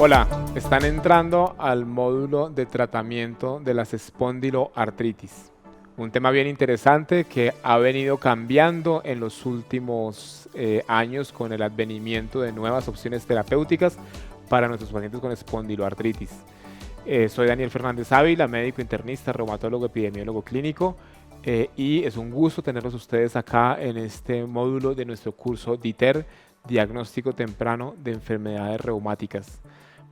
Hola, están entrando al módulo de tratamiento de las espondiloartritis. Un tema bien interesante que ha venido cambiando en los últimos años con el advenimiento de nuevas opciones terapéuticas para nuestros pacientes con espondiloartritis. Soy Daniel Fernández Ávila, médico internista, reumatólogo, epidemiólogo clínico, y es un gusto tenerlos ustedes acá en este módulo de nuestro curso DITER, Diagnóstico Temprano de Enfermedades Reumáticas.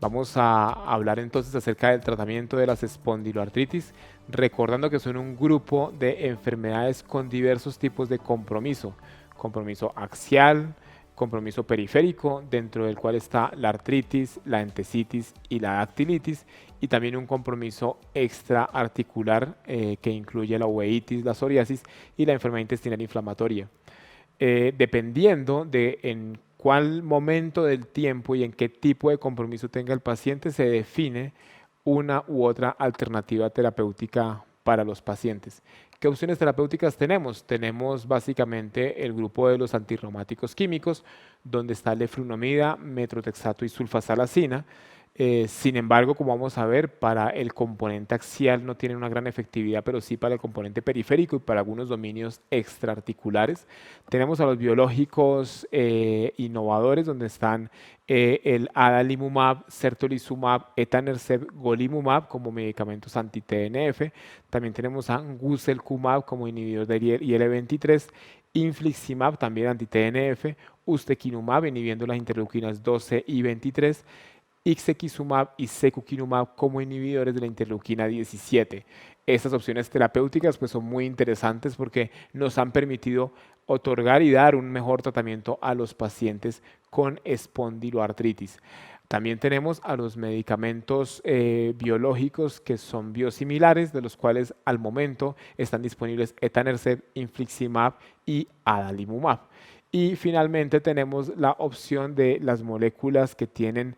Vamos a hablar entonces acerca del tratamiento de las espondiloartritis, recordando que son un grupo de enfermedades con diversos tipos de compromiso. Compromiso axial, compromiso periférico, dentro del cual está la artritis, la entesitis y la dactilitis, y también un compromiso extraarticular que incluye la uveitis, la psoriasis y la enfermedad intestinal inflamatoria. Dependiendo de en cuál momento del tiempo y en qué tipo de compromiso tenga el paciente, se define una u otra alternativa terapéutica para los pacientes. ¿Qué opciones terapéuticas tenemos? Tenemos básicamente el grupo de los antirreumáticos químicos, donde está leflunomida, metrotexato y sulfasalacina. Sin embargo, como vamos a ver, para el componente axial no tienen una gran efectividad, pero sí para el componente periférico y para algunos dominios extraarticulares. Tenemos a los biológicos innovadores, donde están el adalimumab, certolizumab, etanercept, golimumab como medicamentos anti-TNF. También tenemos a guselkumab como inhibidor del IL-23, infliximab también anti-TNF, ustekinumab inhibiendo las interleuquinas 12 y 23, ixekizumab y secukinumab como inhibidores de la interleuquina 17. Estas opciones terapéuticas pues son muy interesantes porque nos han permitido otorgar y dar un mejor tratamiento a los pacientes con espondiloartritis. También tenemos a los medicamentos biológicos que son biosimilares, de los cuales al momento están disponibles etanercept, infliximab y adalimumab. Y finalmente tenemos la opción de las moléculas que tienen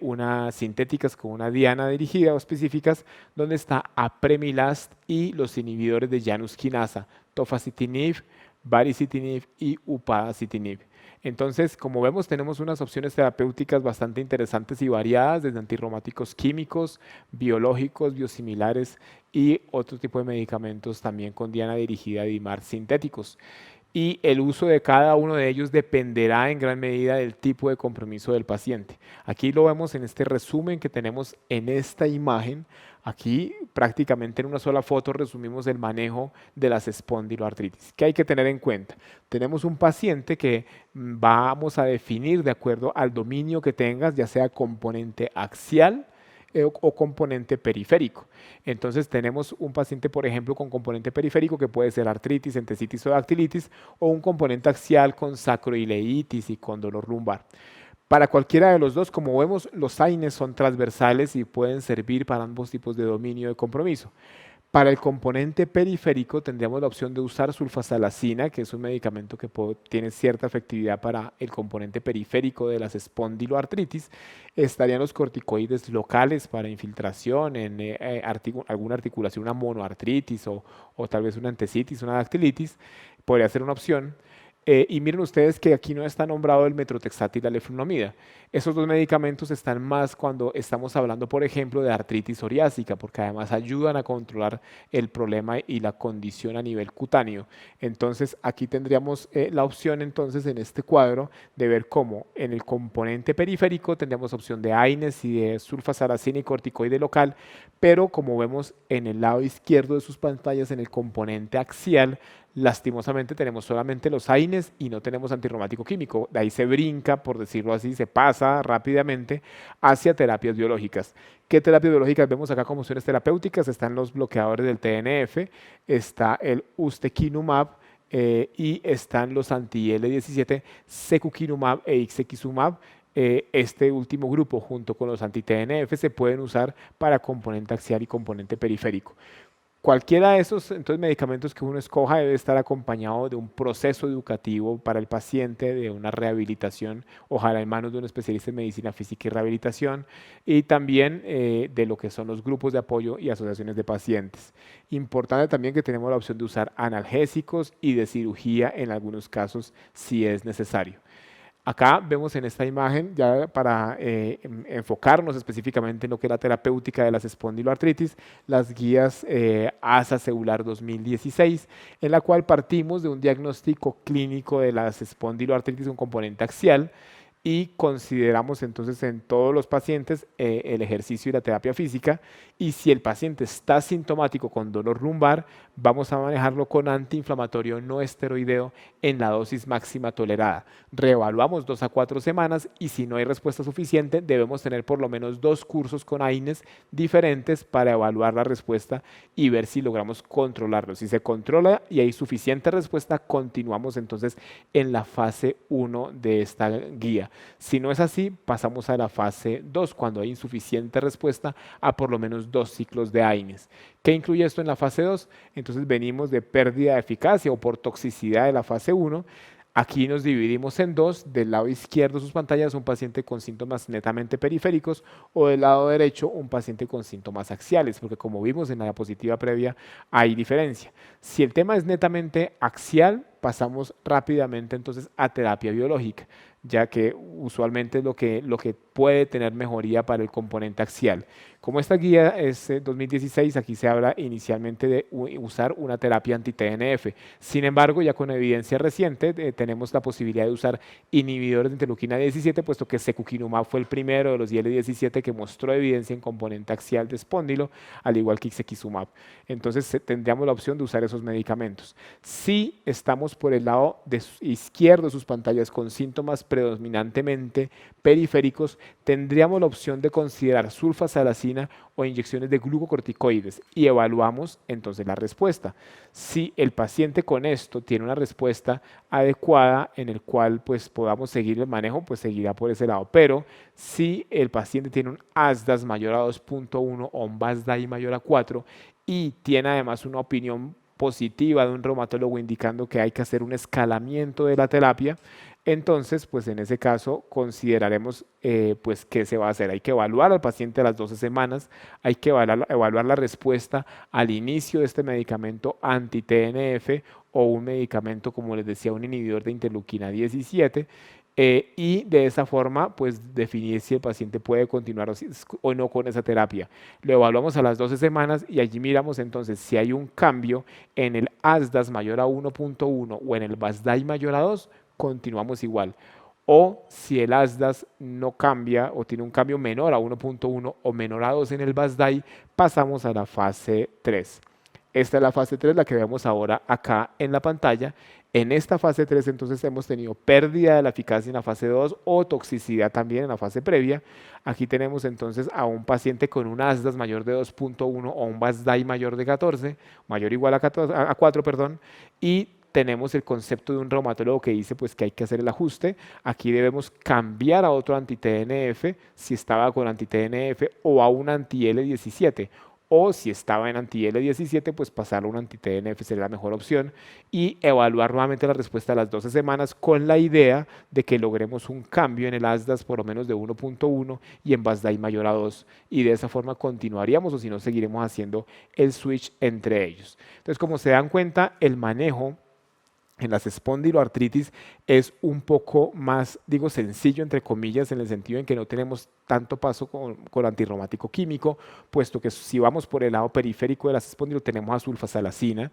unas sintéticas con una diana dirigida o específicas, donde está apremilast y los inhibidores de Janus quinasa, tofacitinib, baricitinib y upadacitinib. Entonces, como vemos, tenemos unas opciones terapéuticas bastante interesantes y variadas, desde antirreumáticos químicos, biológicos, biosimilares y otro tipo de medicamentos también con diana dirigida de DIMAR sintéticos, y el uso de cada uno de ellos dependerá en gran medida del tipo de compromiso del paciente. Aquí lo vemos en este resumen que tenemos en esta imagen. Aquí prácticamente en una sola foto resumimos el manejo de las espondiloartritis. ¿Qué hay que tener en cuenta? Tenemos un paciente que vamos a definir de acuerdo al dominio que tengas, ya sea componente axial, o componente periférico. Entonces tenemos un paciente, por ejemplo, con componente periférico que puede ser artritis, entesitis o dactilitis, o un componente axial con sacroileitis y con dolor lumbar. Para cualquiera de los dos, como vemos, los AINES son transversales y pueden servir para ambos tipos de dominio de compromiso. Para el componente periférico tendríamos la opción de usar sulfasalacina, que es un medicamento que tiene cierta efectividad para el componente periférico de las espondiloartritis. Estarían los corticoides locales para infiltración en alguna articulación, una monoartritis o tal vez una entesitis, una dactilitis. Podría ser una opción. Y miren ustedes que aquí no está nombrado el metrotexato y la leflunomida. Esos dos medicamentos están más cuando estamos hablando, por ejemplo, de artritis psoriásica, porque además ayudan a controlar el problema y la condición a nivel cutáneo. Entonces, aquí tendríamos la opción entonces en este cuadro de ver cómo en el componente periférico tendríamos opción de AINES y de sulfasalacina y corticoide local, pero como vemos en el lado izquierdo de sus pantallas, en el componente axial, lastimosamente tenemos solamente los AINES y no tenemos antirreumático químico. De ahí se brinca, por decirlo así, se pasa rápidamente hacia terapias biológicas. ¿Qué terapias biológicas vemos acá como opciones terapéuticas? Están los bloqueadores del TNF, está el ustekinumab, y están los anti-IL-17, secukinumab e ixekizumab. Este último grupo, junto con los anti-TNF, se pueden usar para componente axial y componente periférico. Cualquiera de esos entonces, medicamentos que uno escoja debe estar acompañado de un proceso educativo para el paciente, de una rehabilitación, ojalá en manos de un especialista en medicina física y rehabilitación, y también de lo que son los grupos de apoyo y asociaciones de pacientes. Importante también que tenemos la opción de usar analgésicos y de cirugía en algunos casos si es necesario. Acá vemos en esta imagen, ya para enfocarnos específicamente en lo que es la terapéutica de las espondiloartritis, las guías ASA Celular 2016, en la cual partimos de un diagnóstico clínico de las espondiloartritis, un componente axial, y consideramos entonces en todos los pacientes el ejercicio y la terapia física, y si el paciente está sintomático con dolor lumbar, vamos a manejarlo con antiinflamatorio no esteroideo en la dosis máxima tolerada. Reevaluamos 2 a 4 semanas y si no hay respuesta suficiente, debemos tener por lo menos 2 cursos con AINES diferentes para evaluar la respuesta y ver si logramos controlarlo. Si se controla y hay suficiente respuesta, continuamos entonces en la fase 1 de esta guía. Si no es así, pasamos a la fase 2, cuando hay insuficiente respuesta a por lo menos 2 ciclos de AINES. ¿Qué incluye esto en la fase 2? Entonces venimos de pérdida de eficacia o por toxicidad de la fase 1. Aquí nos dividimos en dos. Del lado izquierdo de sus pantallas un paciente con síntomas netamente periféricos o del lado derecho un paciente con síntomas axiales, porque como vimos en la diapositiva previa hay diferencia. Si el tema es netamente axial, pasamos rápidamente entonces a terapia biológica, ya que usualmente es lo que puede tener mejoría para el componente axial. Como esta guía es 2016, aquí se habla inicialmente de usar una terapia anti-TNF. Sin embargo, ya con evidencia reciente, tenemos la posibilidad de usar inhibidores de interleuquina 17, puesto que secukinumab fue el primero de los IL-17 que mostró evidencia en componente axial de espóndilo, al igual que ixekizumab. Entonces, tendríamos la opción de usar esos medicamentos. Si estamos por el lado izquierdo de sus pantallas con síntomas predominantemente periféricos, tendríamos la opción de considerar sulfasalacina o inyecciones de glucocorticoides y evaluamos entonces la respuesta. Si el paciente con esto tiene una respuesta adecuada en el cual pues podamos seguir el manejo, pues seguirá por ese lado. Pero si el paciente tiene un ASDAS mayor a 2.1 o un BASDAI mayor a 4 y tiene además una opinión positiva de un reumatólogo indicando que hay que hacer un escalamiento de la terapia, entonces, pues en ese caso consideraremos pues qué se va a hacer. Hay que evaluar al paciente a las 12 semanas, hay que evaluar la respuesta al inicio de este medicamento anti-TNF o un medicamento, como les decía, un inhibidor de interleuquina 17, y de esa forma, pues definir si el paciente puede continuar o no con esa terapia. Lo evaluamos a las 12 semanas y allí miramos entonces si hay un cambio en el ASDAS mayor a 1.1 o en el BASDAI mayor a 2, continuamos igual. O si el ASDAS no cambia o tiene un cambio menor a 1.1 o menor a 2 en el BASDAI, pasamos a la fase 3. Esta es la fase 3, la que vemos ahora acá en la pantalla. En esta fase 3 entonces hemos tenido pérdida de la eficacia en la fase 2 o toxicidad también en la fase previa. Aquí tenemos entonces a un paciente con un ASDAS mayor de 2.1 o un BASDAI mayor de 14, mayor o igual a 4, perdón, y tenemos el concepto de un reumatólogo que dice pues que hay que hacer el ajuste. Aquí debemos cambiar a otro anti-TNF si estaba con anti-TNF o a un anti-L17, o si estaba en anti-L17, pues pasarlo a un anti-TNF sería la mejor opción y evaluar nuevamente la respuesta a las 12 semanas con la idea de que logremos un cambio en el ASDAS por lo menos de 1.1 y en BASDAI mayor a 2, y de esa forma continuaríamos o si no seguiremos haciendo el switch entre ellos. Entonces, como se dan cuenta, el manejo en las espondiloartritis es un poco más, digo, sencillo, entre comillas, en el sentido en que no tenemos tanto paso con antirreumático químico, puesto que si vamos por el lado periférico de las espondilo tenemos a sulfasalacina,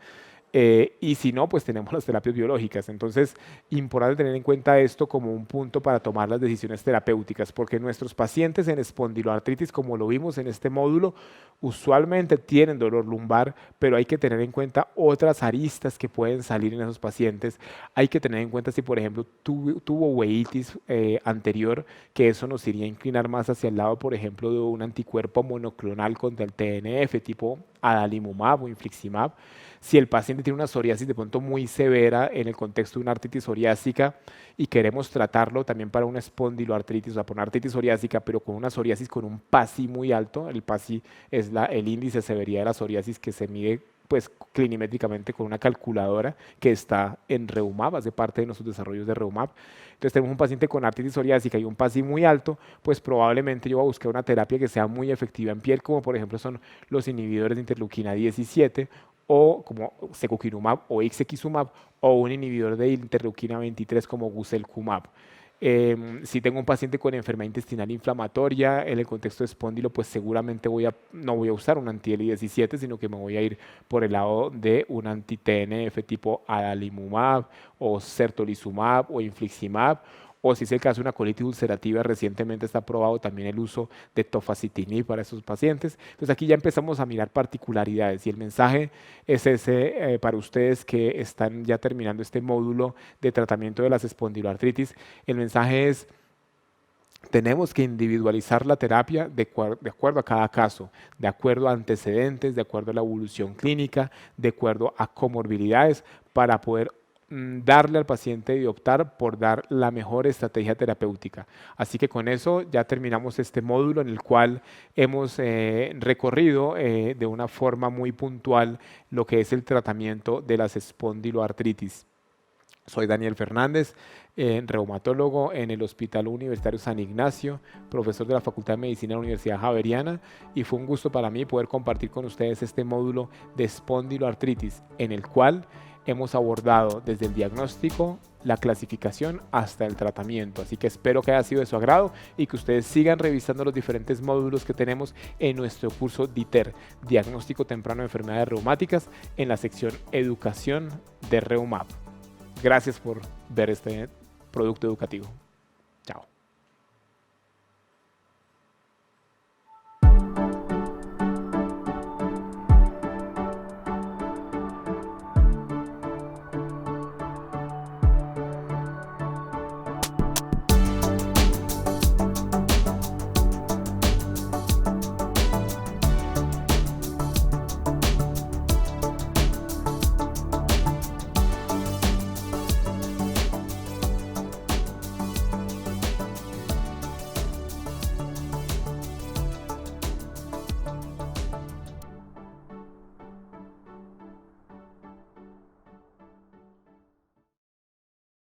y si no, pues tenemos las terapias biológicas. Entonces, importante tener en cuenta esto como un punto para tomar las decisiones terapéuticas, porque nuestros pacientes en espondiloartritis, como lo vimos en este módulo, usualmente tienen dolor lumbar, pero hay que tener en cuenta otras aristas que pueden salir en esos pacientes. Hay que tener en cuenta si, por ejemplo, tuvo uveitis anterior, que eso nos iría a inclinar más hacia el lado, por ejemplo, de un anticuerpo monoclonal contra el TNF, tipo adalimumab o infliximab. Si el paciente tiene una psoriasis de pronto muy severa en el contexto de una artritis psoriásica y queremos tratarlo también para una espondiloartritis, o sea, por una artritis psoriásica, pero con una psoriasis con un PASI muy alto. El PASI es el índice de severidad de la psoriasis que se mide pues clinimétricamente con una calculadora que está en Reumab, hace parte de nuestros desarrollos de Reumab. Entonces tenemos un paciente con artritis psoriásica y un PASI muy alto, pues probablemente yo voy a buscar una terapia que sea muy efectiva en piel, como por ejemplo son los inhibidores de interleuquina 17 o como secukinumab o ixekizumab, o un inhibidor de interleuquina 23 como guselkumab. Si tengo un paciente con enfermedad intestinal inflamatoria, en el contexto de espóndilo, pues seguramente no voy a usar un anti-IL-17, sino que me voy a ir por el lado de un anti-TNF tipo adalimumab o certolizumab o infliximab. O si es el caso de una colitis ulcerativa, recientemente está aprobado también el uso de tofacitinib para esos pacientes. Entonces aquí ya empezamos a mirar particularidades y el mensaje es ese para ustedes que están ya terminando este módulo de tratamiento de las espondiloartritis. El mensaje es: tenemos que individualizar la terapia de acuerdo a cada caso, de acuerdo a antecedentes, de acuerdo a la evolución clínica, de acuerdo a comorbilidades, para poder darle al paciente y optar por dar la mejor estrategia terapéutica. Así que con eso ya terminamos este módulo en el cual hemos recorrido de una forma muy puntual lo que es el tratamiento de las espondiloartritis. Soy Daniel Fernández, reumatólogo en el Hospital Universitario San Ignacio, profesor de la Facultad de Medicina de la Universidad Javeriana, y fue un gusto para mí poder compartir con ustedes este módulo de espondiloartritis, en el cual hemos abordado desde el diagnóstico, la clasificación hasta el tratamiento. Así que espero que haya sido de su agrado y que ustedes sigan revisando los diferentes módulos que tenemos en nuestro curso DITER, Diagnóstico Temprano de Enfermedades Reumáticas, en la sección Educación de Reumap. Gracias por ver este producto educativo.